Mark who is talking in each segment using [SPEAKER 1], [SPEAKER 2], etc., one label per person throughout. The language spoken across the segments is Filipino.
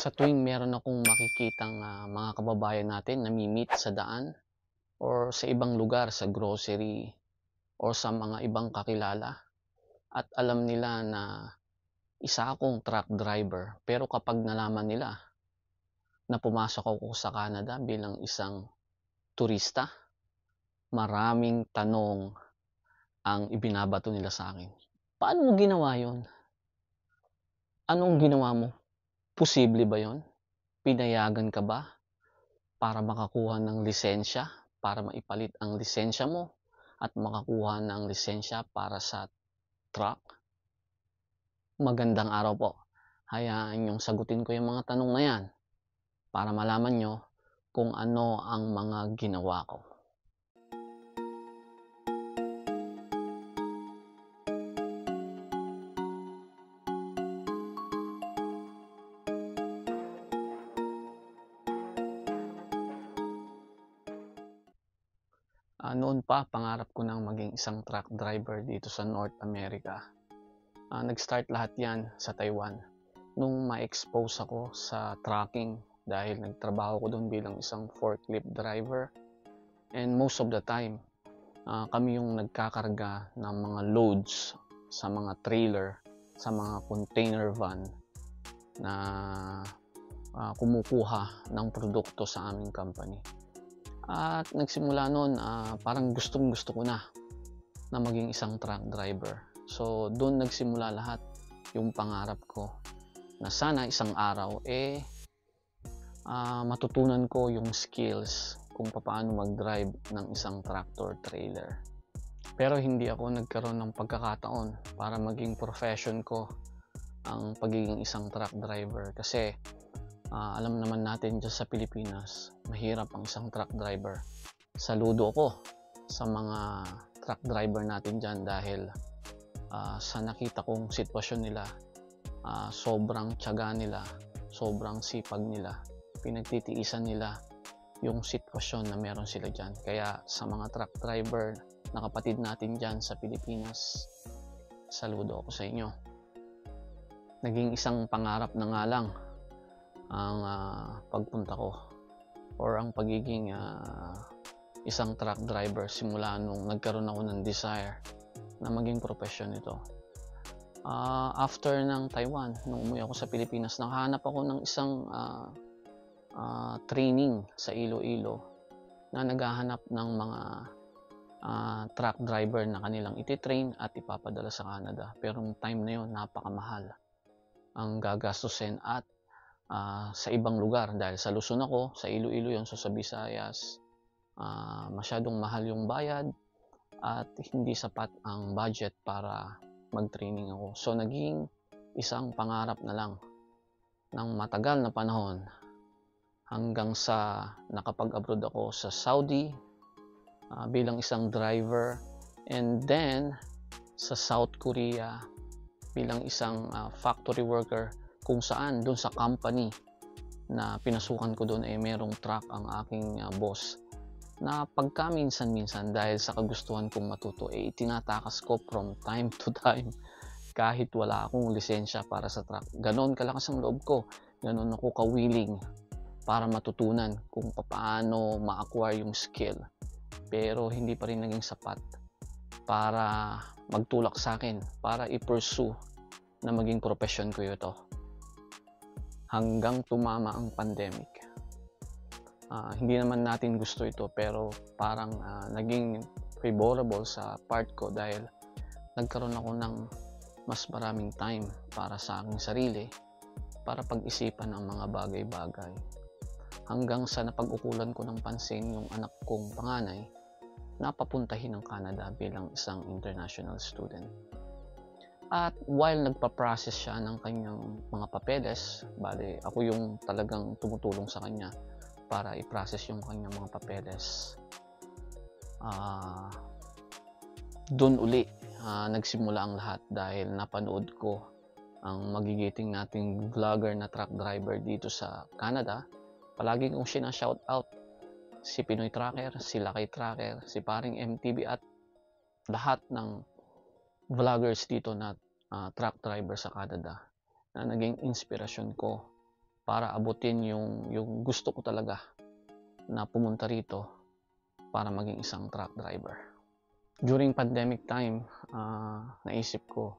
[SPEAKER 1] Sa tuwing meron akong makikitang mga kababayan natin nami-meet sa daan or sa ibang lugar, sa grocery or sa mga ibang kakilala at alam nila na isa akong truck driver. Pero kapag nalaman nila na pumasok ako sa Canada bilang isang turista, maraming tanong ang ibinabato nila sa akin. Paano mo ginawa yon? Anong ginawa mo? Posible ba yon? Pinayagan ka ba para makakuha ng lisensya, para maipalit ang lisensya mo at makakuha ng lisensya para sa truck? Magandang araw po. Hayaan niyong sagutin ko yung mga tanong na yan para malaman nyo kung ano ang mga ginawa ko. Noon pa, pangarap ko nang maging isang truck driver dito sa North America. Nag-start lahat yan sa Taiwan. Nung ma-expose ako sa trucking dahil nagtrabaho ko doon bilang isang forklift driver. And most of the time, kami yung nagkakarga ng mga loads sa mga trailer, sa mga container van na kumukuha ng produkto sa aming company. At nagsimula noon, parang gustong-gusto ko na maging isang truck driver. So doon nagsimula lahat yung pangarap ko na sana isang araw matutunan ko yung skills kung paano mag-drive ng isang tractor trailer. Pero hindi ako nagkaroon ng pagkakataon para maging profession ko ang pagiging isang truck driver kasi alam naman natin dyan sa Pilipinas, mahirap ang isang truck driver. Saludo ako sa mga truck driver natin dyan dahil sa nakita kong sitwasyon nila, sobrang tiyaga nila, sobrang sipag nila, pinagtitiisan nila yung sitwasyon na meron sila dyan. Kaya sa mga truck driver na kapatid natin dyan sa Pilipinas, saludo ako sa inyo. Naging isang pangarap na nga lang ang pagpunta ko or ang pagiging isang truck driver simula nung nagkaroon ako ng desire na maging profession ito. After ng Taiwan, nung umuwi ako sa Pilipinas, nakahanap ako ng isang training sa Iloilo na naghahanap ng mga truck driver na kanilang ititrain at ipapadala sa Canada. Pero yung time na yun, napakamahal ang gagastusin at sa ibang lugar dahil sa Luzon ako, sa Iloilo yun, so sa Visayas masyadong mahal yung bayad at hindi sapat ang budget para mag-training ako. So naging isang pangarap na lang ng matagal na panahon hanggang sa nakapag-abroad ako sa Saudi bilang isang driver, and then sa South Korea bilang isang factory worker, kung saan doon sa company na pinasukan ko doon merong truck ang aking boss na pagka minsan-minsan dahil sa kagustuhan kong matuto itinatakas ko from time to time kahit wala akong lisensya para sa truck. Ganon kalakas ang loob ko, ganon ako ka-willing para matutunan kung paano ma-acquire yung skill, pero hindi pa rin naging sapat para magtulak sa akin para i-pursue na maging profession ko ito. Hanggang tumama ang pandemic. Hindi naman natin gusto ito pero parang naging favorable sa part ko dahil nagkaroon ako ng mas maraming time para sa aking sarili para pag-isipan ang mga bagay-bagay. Hanggang sa napag-ukulan ko ng pansin yung anak kong panganay na papuntahin ng Canada bilang isang international student. At while nagpa-process siya ng kanyang mga papeles, bali ako yung talagang tumutulong sa kanya para i-process yung kanyang mga papeles. Doon uli nagsimula ang lahat dahil napanood ko ang magigiting nating vlogger na truck driver dito sa Canada. Palagi kong sina-shout out si Pinoy Trucker, si Lakay Trucker, si Paring MTV at lahat ng vloggers dito na truck driver sa Canada na naging inspirasyon ko para abutin yung gusto ko talaga na pumunta rito para maging isang truck driver. During pandemic time, naisip ko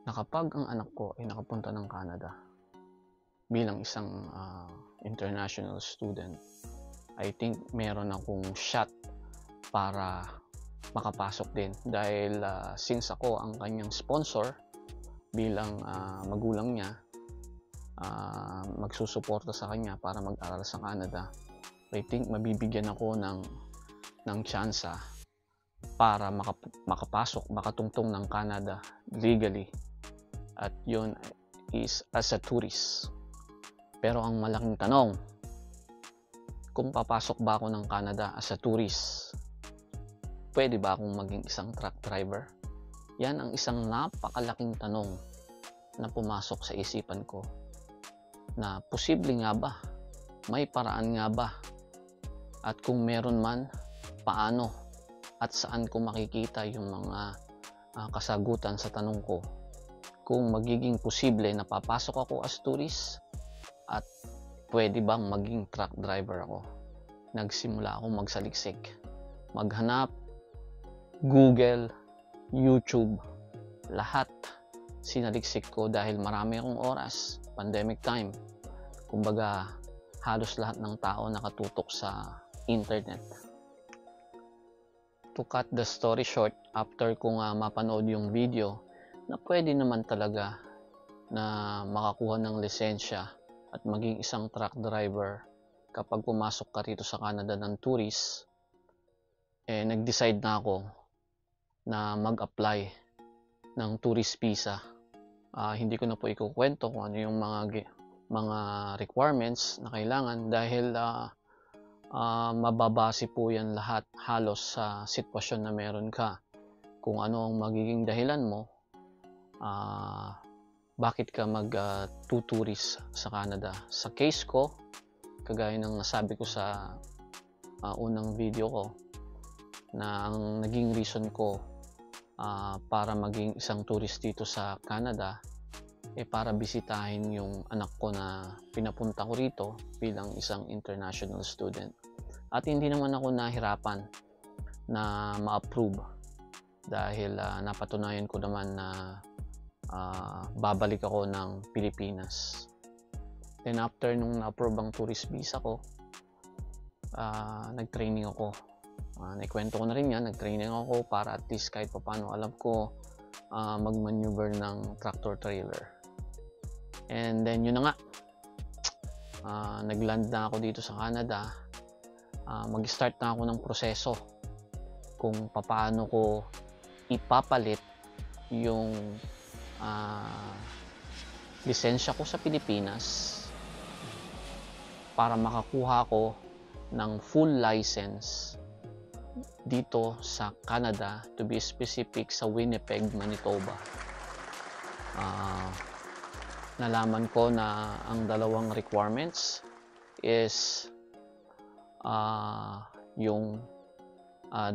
[SPEAKER 1] na kapag ang anak ko ay nakapunta ng Canada bilang isang international student, I think meron akong shot para makapasok din. Dahil since ako ang kanyang sponsor bilang magulang niya, magsusuporta sa kanya para mag-aral sa Canada, I think mabibigyan ako ng tsansa para makapasok, makatungtong ng Canada legally. At yun is as a tourist. Pero ang malaking tanong, kung papasok ba ako ng Canada as a tourist, pwede ba akong maging isang truck driver? Yan ang isang napakalaking tanong na pumasok sa isipan ko, na posible nga ba? May paraan nga ba? At kung meron man, paano? At saan ko makikita yung mga kasagutan sa tanong ko? Kung magiging posible na papasok ako as tourist, at pwede bang maging truck driver ako? Nagsimula akong magsaliksik, maghanap, Google, YouTube, lahat sinaliksik ko dahil marami akong oras, pandemic time. Kumbaga, halos lahat ng tao nakatutok sa internet. To cut the story short, after ko mapanood yung video na pwede naman talaga na makakuha ng lisensya at maging isang truck driver kapag pumasok ka rito sa Canada ng tourist, nag-decide na ako na mag-apply ng tourist visa. Hindi ko na po ikukwento kung ano yung mga requirements na kailangan dahil mababase po yan lahat halos sa sitwasyon na meron ka. Kung ano ang magiging dahilan mo, bakit ka mag-tourist sa Canada. Sa case ko, kagaya ng nasabi ko sa unang video ko, na ang naging reason ko para maging isang tourist dito sa Canada para bisitahin yung anak ko na pinapunta ko rito bilang isang international student. At hindi naman ako nahirapan na ma-approve dahil napatunayan ko naman na babalik ako ng Pilipinas. Then after nung na-approve ang tourist visa ko, nag-training ako. Naikwento ko na rin yan, nag-training ako para at least kahit paano alam ko mag-maneuver ng tractor trailer. And then yun na nga, nag-land na ako dito sa Canada. Mag-start na ako ng proseso kung paano ko ipapalit yung lisensya ko sa Pilipinas para makakuha ko ng full license dito sa Canada, to be specific sa Winnipeg, Manitoba. Nalaman ko na ang dalawang requirements is yung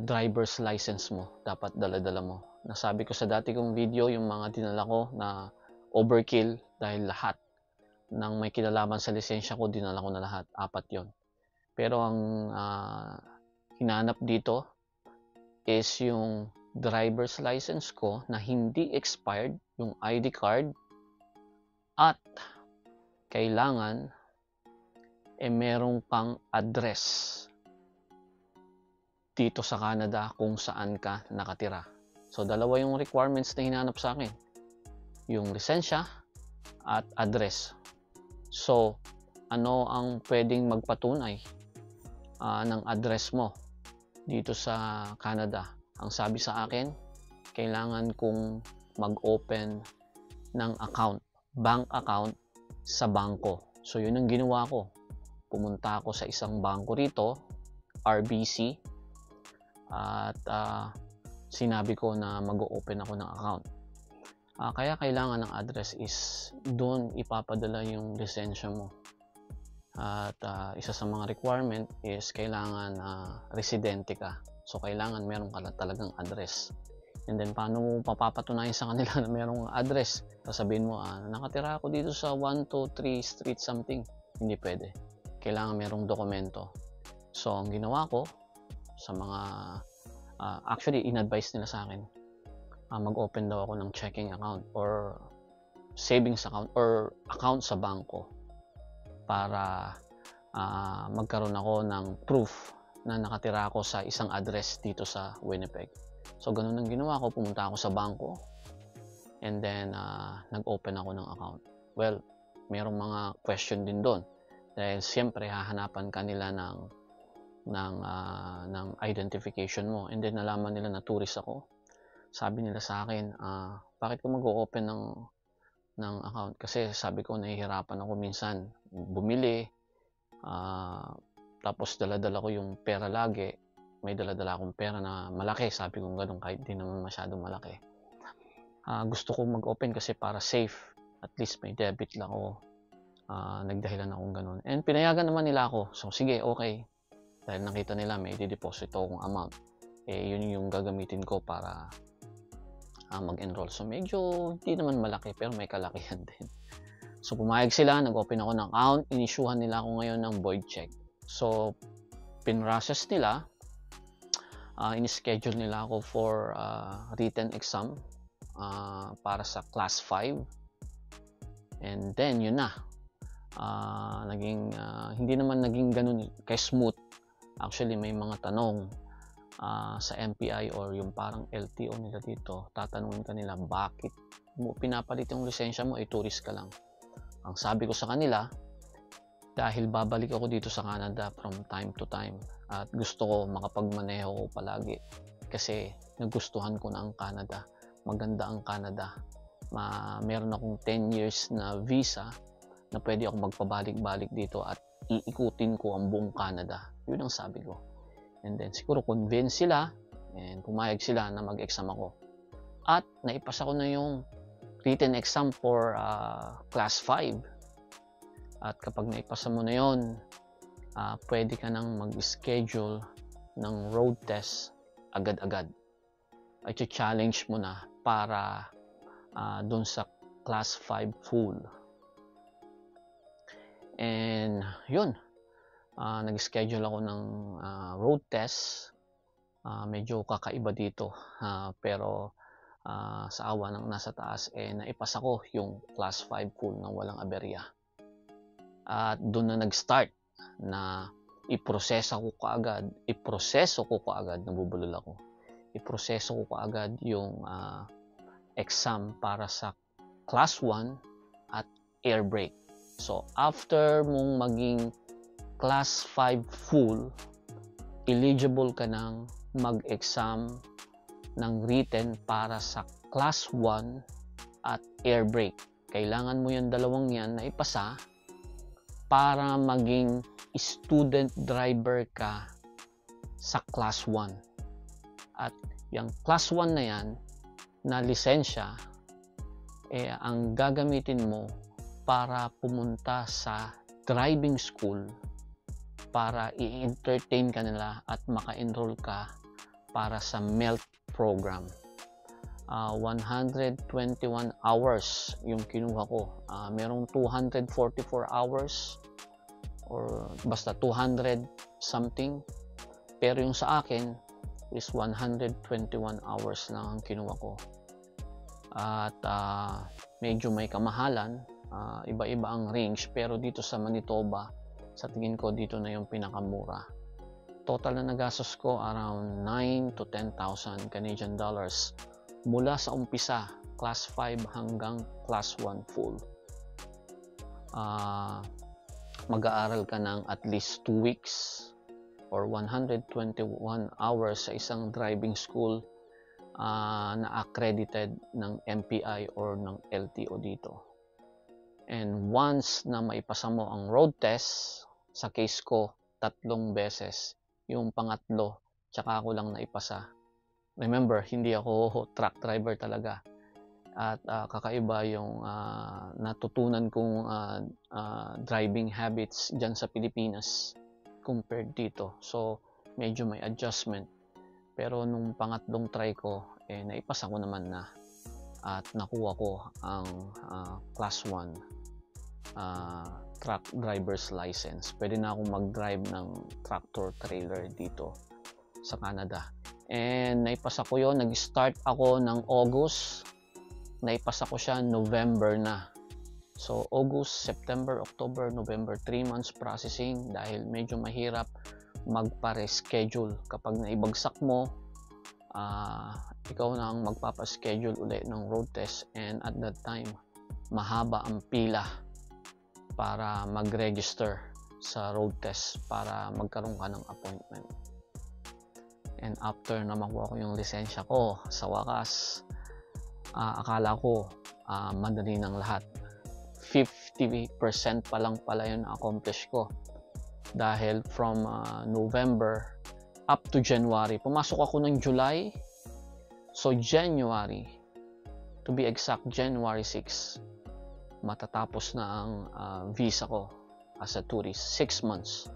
[SPEAKER 1] driver's license mo, dapat dala-dala mo. Nasabi ko sa dati kong video, yung mga dinala ko na overkill dahil lahat ng may kinalaman sa lisensya ko, dinala ko na lahat, 4 yon. Pero ang hinanap dito is yung driver's license ko na hindi expired, yung ID card, at kailangan merong kang address dito sa Canada kung saan ka nakatira. So, dalawa yung requirements na hinanap sa akin. Yung lisensya at address. So, ano ang pwedeng magpatunay ng address mo dito sa Canada? Ang sabi sa akin, kailangan kong mag-open ng account, bank account sa bangko. So, yun ang ginawa ko. Pumunta ako sa isang bangko rito, RBC, at sinabi ko na mag-open ako ng account. Kaya kailangan ng address is doon ipapadala yung lisensya mo. At isa sa mga requirement is kailangan residente ka. So kailangan meron ka talagang address. And then paano mo papapatunayan sa kanila na merong address? Sasabihin mo, nakatira ako dito sa 123 street something. Hindi pwede. Kailangan merong dokumento. So, ang ginawa ko sa mga, actually, in-advise nila sa akin, mag-open daw ako ng checking account or savings account or account sa bangko para magkaroon ako ng proof na nakatira ako sa isang address dito sa Winnipeg. So, ganun ang ginawa ko. Pumunta ako sa bangko and then nag-open ako ng account. Well, merong mga question din doon dahil siyempre hahanapan ka nila ng identification mo, and then nalaman nila na tourist ako. Sabi nila sa akin, bakit ka mag-open ng account? Kasi sabi ko, nahihirapan ako minsan bumili, tapos dala-dala ko yung pera lagi. May dala-dala akong pera na malaki, sabi ko ganun, kahit di naman masyadong malaki. Gusto ko mag-open kasi para safe, at least may debit lang ako. Nagdahilan akong ganun, and pinayagan naman nila ako. So sige, okay, dahil nakita nila may i-deposito akong amount, yun yung gagamitin ko para mag-enroll. So medyo hindi naman malaki pero may kalakihan din. So pumayag sila, nag-open ako ng account, inisyuhan nila ako ngayon ng void check. So pinrocess nila, in-schedule nila ako for written exam para sa class 5, and then yun na. Hindi naman naging ganun ka-smooth. Actually, may mga tanong sa MPI or yung parang LTO nila dito. Tatanungin ka nila, bakit mo pinapalit yung lisensya mo, tourist ka lang. Ang sabi ko sa kanila, dahil babalik ako dito sa Canada from time to time at gusto ko makapagmaneho ko palagi kasi nagustuhan ko na ang Canada. Maganda ang Canada. Meron akong 10 years na visa na pwede ako magpabalik-balik dito at iikutin ko ang buong Canada. Yun ang sabi ko. And then siguro convince sila and pumayag sila na mag-exam ako. At naipasa ko na yung written exam for class 5. At kapag naipasa mo na yun, pwede ka nang mag-schedule ng road test agad-agad. I-challenge mo na para dun sa class 5 full. And yun, nag-schedule ako ng road test. Medyo kakaiba dito, pero sa awa ng nasa taas, naipasa ko yung class 5 full ng walang aberya. At doon na nag-start na iproseso ko kaagad, nabubulol ako. Iproseso ko kaagad yung exam para sa class 1 at air brake. So, after mong maging class 5 full, eligible ka nang mag-exam ng written para sa class 1 at air brake. Kailangan mo yung dalawang yan na ipasa para maging student driver ka sa class 1. At yung class 1 na yan, na lisensya, ang gagamitin mo para pumunta sa driving school para i-entertain ka nila at maka-enroll ka para sa MELT program. 121 hours yung kinuha ko. Merong 244 hours or basta 200 something, pero yung sa akin is 121 hours lang ang kinuha ko. At medyo may kamahalan, iba-iba ang range, pero dito sa Manitoba, sa tingin ko dito na yung pinakamura. Total na nagastos ko around 9 to 10,000 Canadian dollars mula sa umpisa, class 5 hanggang class 1 full. Mag-aaral ka ng at least 2 weeks or 121 hours sa isang driving school na accredited ng MPI or ng LTO dito. And once na maipasa mo ang road test, sa case ko, 3 beses. Yung pangatlo, tsaka ako lang naipasa. Remember, hindi ako truck driver talaga. At kakaiba yung natutunan kong driving habits dyan sa Pilipinas compared dito. So, medyo may adjustment. Pero nung pangatlong try ko, naipasa ko naman na. At nakuha ko ang class 1 truck driver's license. Pwede na akong mag-drive ng tractor trailer dito sa Canada. And naipasa ko yun. Nag-start ako ng August. Naipasa ko siya November na. So August, September, October, November, 3 months processing dahil medyo mahirap magpa-reschedule. Kapag naibagsak mo, ikaw na ang magpapaschedule ulit ng road test, and at that time mahaba ang pila para mag-register sa road test para magkaroon ka ng appointment. And after na makuha ko yung lisensya ko, sa wakas, akala ko madali ng lahat. 50% pa lang pala yun na-accomplish ko. Dahil from November up to January, pumasok ako ng July. So January, to be exact, January 6, matatapos na ang visa ko as a tourist, 6 months.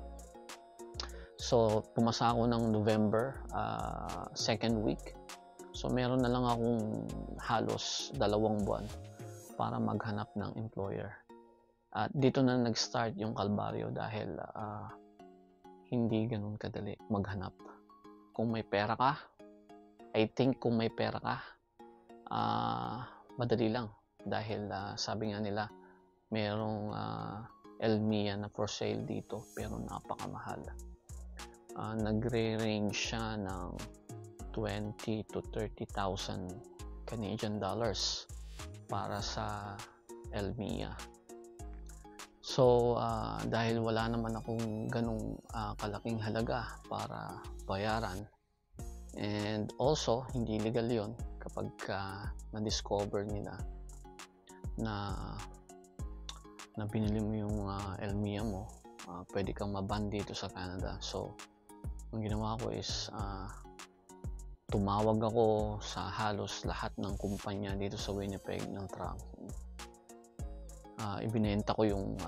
[SPEAKER 1] So pumasa ako ng November, second week. So meron na lang akong halos 2 buwan para maghanap ng employer. At dito na nag-start yung kalbaryo dahil hindi ganun kadali maghanap. Kung may pera ka, I think kung may pera ka, madali lang. Dahil sabi nga nila, merong Elmia na for sale dito pero napakamahal. Nagre-range siya ng 20 to 30,000 Canadian dollars para sa Elmia. So dahil wala naman akong ganong kalaking halaga para bayaran, and also hindi legal yon kapag na-discover nila na binili mo yung Elmia mo, pwede kang maban dito sa Canada. So ang ginawa ko is tumawag ako sa halos lahat ng kumpanya dito sa Winnipeg ng truck. Ibinenta ko yung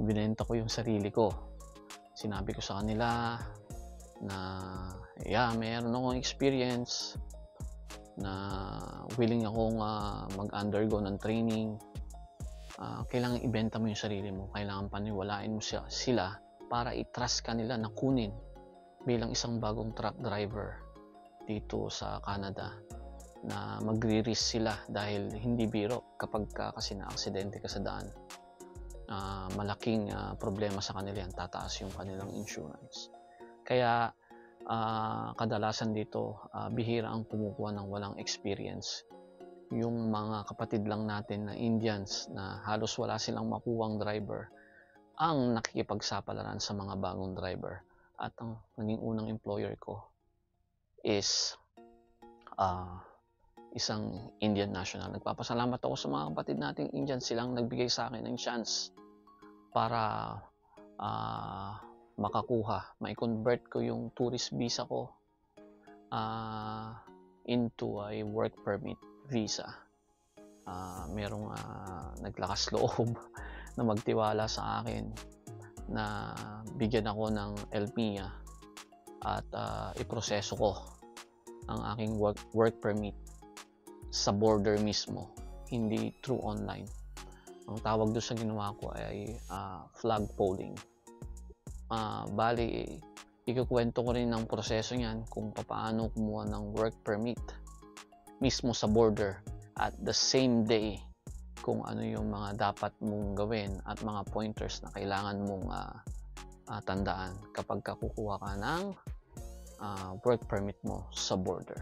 [SPEAKER 1] ibinenta ko yung sarili ko. Sinabi ko sa kanila na mayroon akong experience, na willing akong mag-undergo ng training. Kailangan ibenta mo yung sarili mo, kailangan paniwalain mo sila para i-trust ka nila na kunin bilang isang bagong truck driver dito sa Canada, na magre-risk sila dahil hindi biro kapag kasi na-aksidente ka sa daan. Malaking problema sa kanila yan, tataas yung kanilang insurance. Kaya kadalasan dito bihira ang kumukuha ng walang experience. Yung mga kapatid lang natin na Indians na halos wala silang makuwang driver ang nakikipagsapalaran sa mga bagong driver. At ang naging unang employer ko is isang Indian national. Nagpapasalamat ako sa mga kapatid nating Indian, silang nagbigay sa akin ng chance para ma-convert ko yung tourist visa ko into a work permit visa. Merong naglakas loob na magtiwala sa akin na bigyan ako ng Elmia at iproseso ko ang aking work permit sa border mismo, hindi through online. Ang tawag doon sa ginawa ko ay flag polling. Bali, ikukwento ko rin ng proseso niyan kung paano kumuha ng work permit mismo sa border, at the same day kung ano yung mga dapat mong gawin at mga pointers na kailangan mong tandaan kapag kukuha ka ng work permit mo sa border.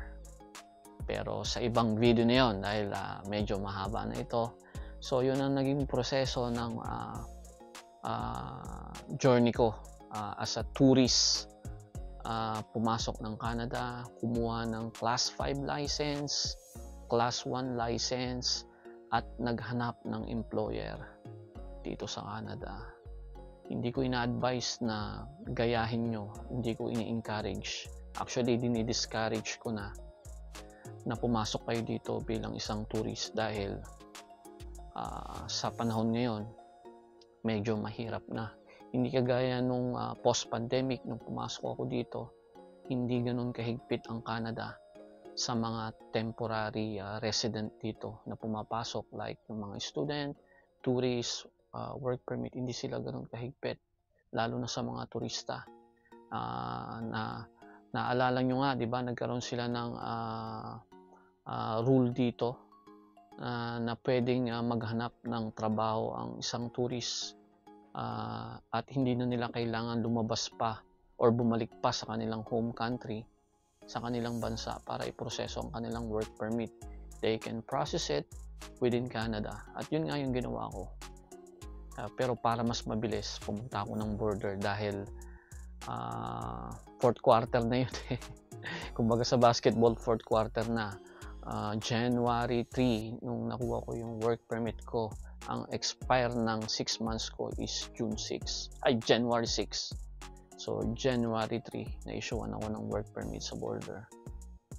[SPEAKER 1] Pero sa ibang video na yun, dahil medyo mahaba na ito, so yun ang naging proseso ng journey ko as a tourist. Pumasok ng Canada, kumuha ng Class 5 license, Class 1 license, at naghanap ng employer dito sa Canada. Hindi ko ina-advise na gayahin nyo, hindi ko ini-encourage. Actually, dinidiscourage ko na pumasok kayo dito bilang isang tourist dahil sa panahon ngayon, medyo mahirap na. Hindi kagaya nung post-pandemic, nung pumasok ako dito, hindi ganun kahigpit ang Canada sa mga temporary resident dito na pumapasok, like yung mga student, tourist, work permit, hindi sila ganoon kahigpit, lalo na sa mga turista. Naalala nyo nga, di ba, nagkaroon sila ng rule dito na pwedeng maghanap ng trabaho ang isang tourist at hindi na nila kailangan lumabas pa or bumalik pa sa kanilang home country, sa kanilang bansa para iproseso ang kanilang work permit. They can process it within Canada. At yun nga yung ginawa ko. Pero para mas mabilis, pumunta ako ng border dahil fourth quarter na yun. Kumbaga sa basketball, fourth quarter na. January 3 nung nakuha ko yung work permit ko. Ang expire ng 6 months ko is January 6. So January 3 na-issuean ako ng work permit sa border.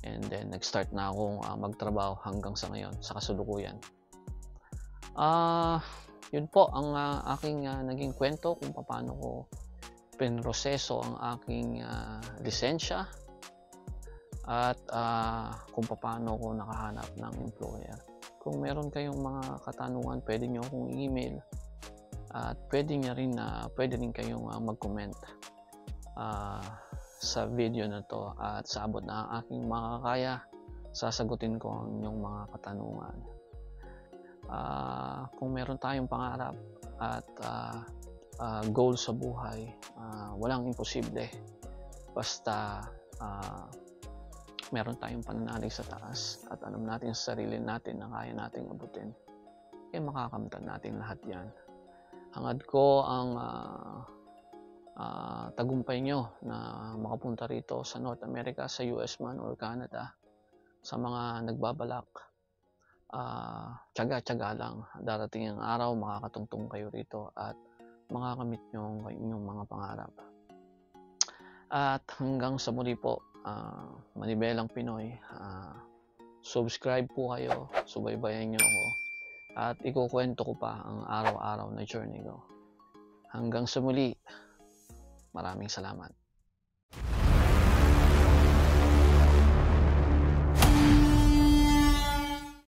[SPEAKER 1] And then nag-start na akong magtrabaho hanggang sa ngayon, sa kasalukuyan. Yun po ang aking naging kwento kung paano ko pinroseso ang aking lisensya at kung paano ko nakahanap ng employer. Kung meron kayong mga katanungan, pwede nyo akong email at pwede rin kayong mag-comment sa video na to, at sa abot na aking makakaya, sasagutin ko ang inyong mga katanungan. Kung meron tayong pangarap at goal sa buhay, walang imposible basta meron tayong pananalig sa taas at alam natin sa sarili natin na kaya nating abutin, makakamtan natin lahat yan. Hangad ko ang tagumpay nyo na makapunta rito sa North America, sa US man or Canada. Sa mga nagbabalak, tiyaga-tiyaga lang. Darating ang araw, makakatungtong kayo rito at makakamit nyo ang inyong mga pangarap. At hanggang sa muli po, Manibelang Pinoy, subscribe po kayo, subaybayan nyo ako at ikukwento ko pa ang araw-araw na journey ko. Hanggang sa muli, maraming salamat.